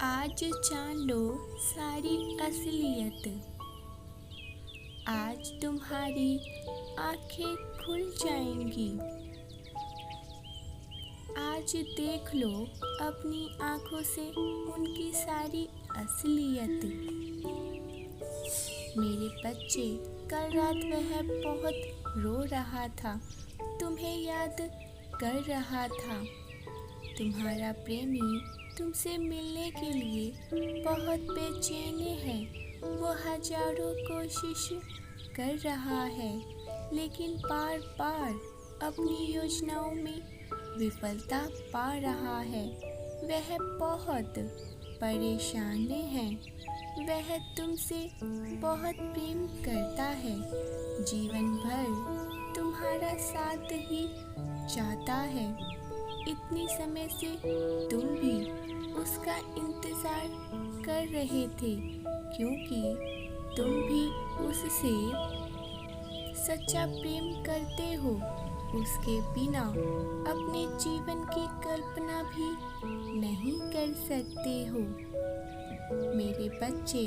आज जान लो सारी असलियत। आज तुम्हारी आंखें खुल जाएंगी। आज देख लो अपनी आंखों से उनकी सारी असलियत। मेरे बच्चे, कल रात वह बहुत रो रहा था, तुम्हें याद कर रहा था। तुम्हारा प्रेमी तुमसे मिलने के लिए बहुत बेचैन है। वो हजारों कोशिश कर रहा है, लेकिन बार बार अपनी योजनाओं में विफलता पा रहा है। वह बहुत परेशान है। वह तुमसे बहुत प्रेम करता है, जीवन भर तुम्हारा साथ ही चाहता है। इतनी समय से तुम भी उसका इंतज़ार कर रहे थे, क्योंकि तुम भी उससे सच्चा प्रेम करते हो। उसके बिना अपने जीवन की कल्पना भी नहीं कर सकते हो। मेरे बच्चे,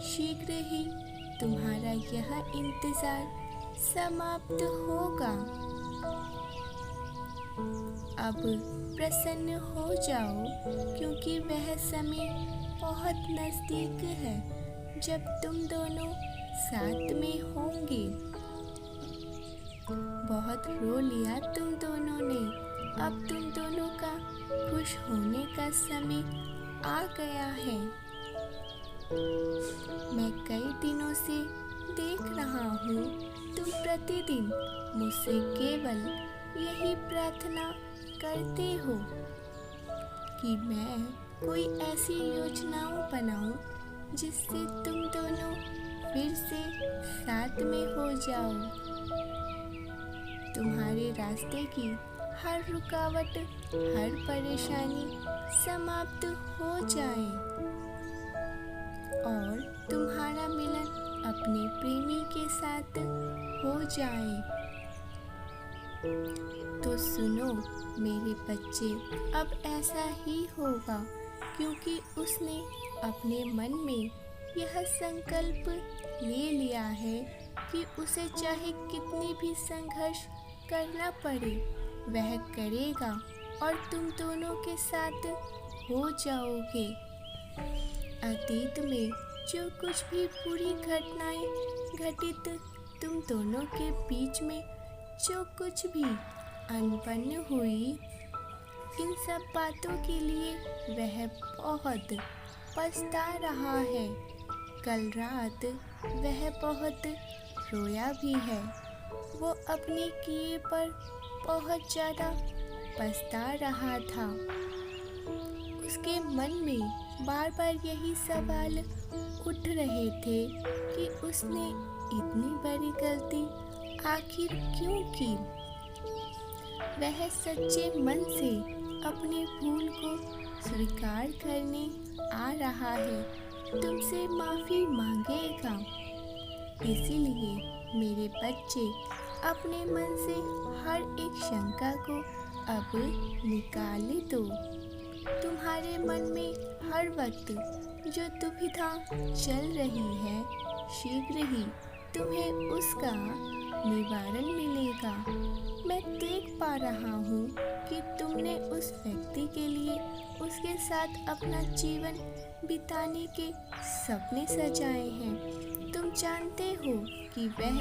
शीघ्र ही तुम्हारा यह इंतज़ार समाप्त होगा। अब प्रसन्न हो जाओ, क्योंकि वह समय बहुत नज़दीक है जब तुम दोनों साथ में होंगे। बहुत रो लिया तुम दोनों ने। अब तुम दोनों का खुश होने का समय आ गया है। मैं कई दिनों से देख रहा हूँ, तुम प्रतिदिन मुझसे केवल यही प्रार्थना करते हो कि मैं कोई ऐसी योजनाओं बनाऊं जिससे तुम दोनों फिर से साथ में हो जाओ। तुम्हारे रास्ते की हर रुकावट, हर परेशानी समाप्त हो जाए और तुम्हारा मिलन अपने प्रेमी के साथ हो जाए। तो सुनो मेरे बच्चे, अब ऐसा ही होगा, क्योंकि उसने अपने मन में यह संकल्प ले लिया है कि उसे चाहे कितनी भी संघर्ष करना पड़े, वह करेगा और तुम दोनों के साथ हो जाओगे। अतीत में जो कुछ भी बुरी घटनाएं घटित तुम दोनों के बीच में जो कुछ भी अनबन हुई, इन सब बातों के लिए वह बहुत पछता रहा है। कल रात वह बहुत रोया भी है। वो अपने किए पर बहुत ज़्यादा पछता रहा था। उसके मन में बार बार यही सवाल उठ रहे थे कि उसने इतनी बड़ी गलती आखिर क्यों की। वह सच्चे मन से अपनी भूल को स्वीकार करने आ रहा है, तुमसे माफ़ी मांगेगा। इसीलिए मेरे बच्चे, अपने मन से हर एक शंका को अब निकाल दो। तुम्हारे मन में हर वक्त जो दुविधा चल रही है, शीघ्र ही तुम्हें उसका निवारण मिलेगा। मैं देख पा रहा हूँ कि तुमने उस व्यक्ति के लिए उसके साथ अपना जीवन बिताने के सपने सजाए हैं। तुम जानते हो कि वह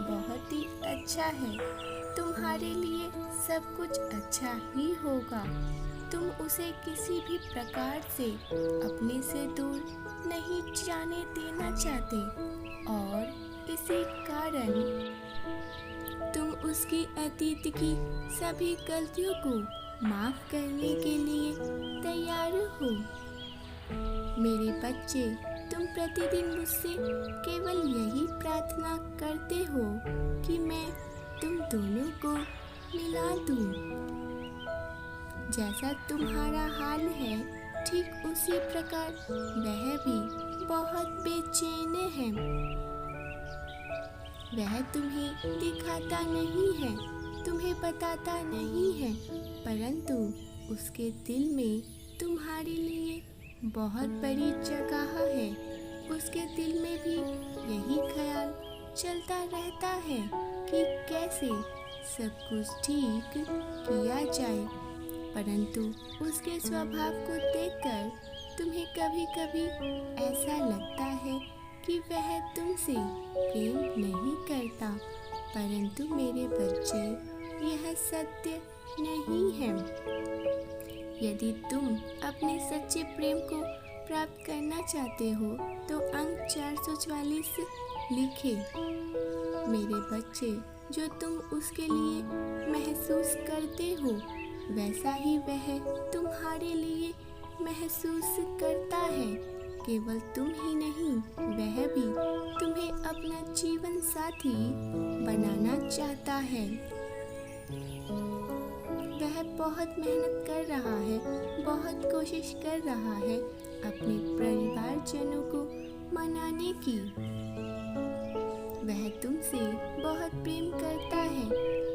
बहुत ही अच्छा है। तुम्हारे लिए सब कुछ अच्छा ही होगा। तुम उसे किसी भी प्रकार से अपने से दूर नहीं जाने देना चाहते और इसी कारण तुम उसकी अतीत की सभी गलतियों को माफ़ करने के लिए तैयार हो। मेरे बच्चे, तुम प्रतिदिन मुझसे केवल यही प्रार्थना करते हो कि मैं तुम दोनों को मिला दूं। जैसा तुम्हारा हाल है, ठीक उसी प्रकार वह भी बहुत बेचैन है। वह तुम्हें दिखाता नहीं है, तुम्हें बताता नहीं है, परंतु उसके दिल में तुम्हारे लिए बहुत बड़ी जगह है, उसके दिल में भी यही ख्याल चलता रहता है कि कैसे सब कुछ ठीक किया जाए। परंतु उसके स्वभाव को देखकर तुम्हें कभी कभी ऐसा लगता है कि वह तुमसे प्रेम नहीं करता। परंतु मेरे बच्चे, यह सत्य नहीं है। यदि तुम अपने सच्चे प्रेम को प्राप्त करना चाहते हो तो अंक 444 लिखे। मेरे बच्चे, जो तुम उसके लिए महसूस करते हो वैसा ही वह तुम्हारे लिए महसूस करता है। केवल तुम ही नहीं, वह भी तुम्हें अपना जीवन साथी बनाना चाहता है। वह बहुत मेहनत कर रहा है, बहुत कोशिश कर रहा है अपने परिवारजनों को मनाने की। वह तुमसे बहुत प्रेम करता है,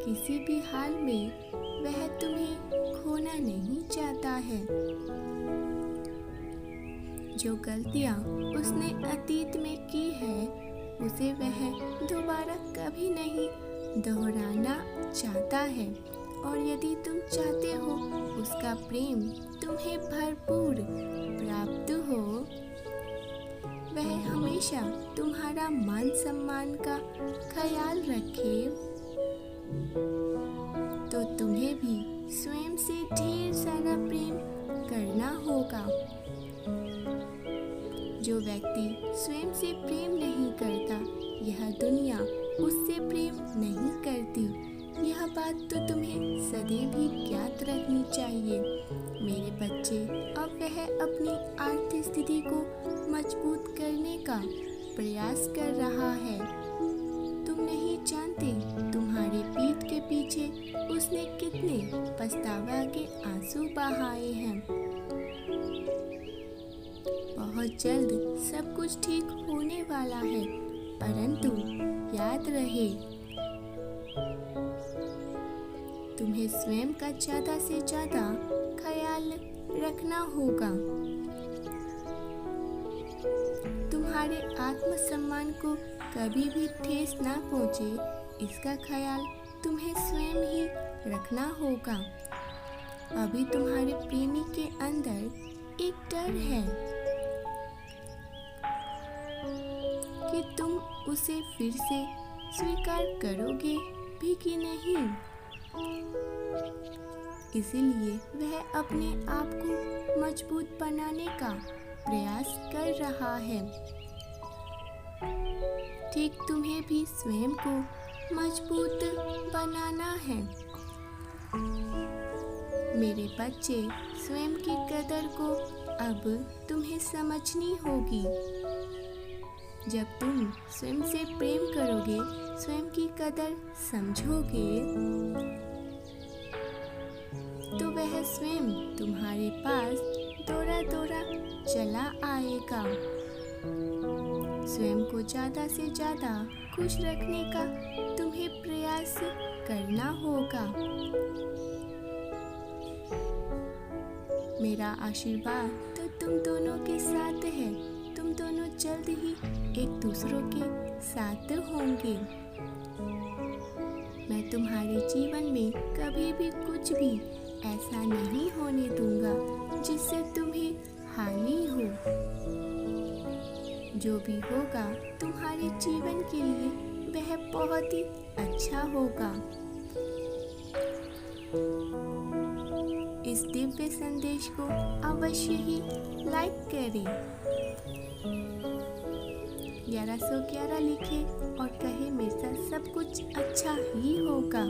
किसी भी हाल में वह तुम्हें खोना नहीं चाहता है। जो गलतियाँ उसने अतीत में की है उसे वह दोबारा कभी नहीं दोहराना चाहता है। और यदि तुम चाहते हो उसका प्रेम तुम्हें भरपूर प्राप्त हो, वह हमेशा तुम्हारा मान सम्मान का ख्याल रखे, तो तुम्हें भी स्वयं से ढेर सारा प्रेम करना होगा। जो व्यक्ति स्वयं से प्रेम नहीं करता, यह दुनिया उससे प्रेम नहीं करती। यह बात तो तुम्हें सदैव ही ज्ञात रखनी चाहिए। मेरे बच्चे, अब वह अपनी आर्थिक स्थिति को मजबूत करने का प्रयास कर रहा है। तुम नहीं जानते तुम्हारे पीठ के पीछे उसने कितने पछतावा के आंसू बहाए हैं। बहुत जल्द सब कुछ ठीक होने वाला है, परंतु याद रहे, तुम्हें स्वयं का ज़्यादा से ज़्यादा ख्याल रखना होगा। तुम्हारे आत्मसम्मान को कभी भी ठेस ना पहुँचे, इसका ख्याल तुम्हें स्वयं ही रखना होगा। अभी तुम्हारे प्रेमी के अंदर एक डर है कि तुम उसे फिर से स्वीकार करोगे भी कि नहीं। इसीलिए वह अपने आप को मजबूत बनाने का प्रयास कर रहा है। ठीक तुम्हें भी स्वयं को मजबूत बनाना है। मेरे बच्चे, स्वयं की कदर को अब तुम्हें समझनी होगी। जब तुम स्वयं से प्रेम करोगे, स्वयं की कदर समझोगे, तो वह स्वयं तुम्हारे पास दौड़ा दौड़ा चला आएगा। स्वयं को ज़्यादा से ज़्यादा खुश रखने का तुम्हें प्रयास करना होगा। मेरा आशीर्वाद तो तुम दोनों के साथ है। तुम दोनों जल्द ही एक दूसरों के साथ होंगे। मैं तुम्हारे जीवन में कभी भी कुछ भी ऐसा नहीं होने दूंगा जिससे तुम्हें हानि हो। जो भी होगा तुम्हारे जीवन के लिए वह बहुत ही अच्छा होगा। इस दिव्य संदेश को अवश्य ही लाइक करें, 1111 लिखें और कहे मेरे साथ सब कुछ अच्छा ही होगा।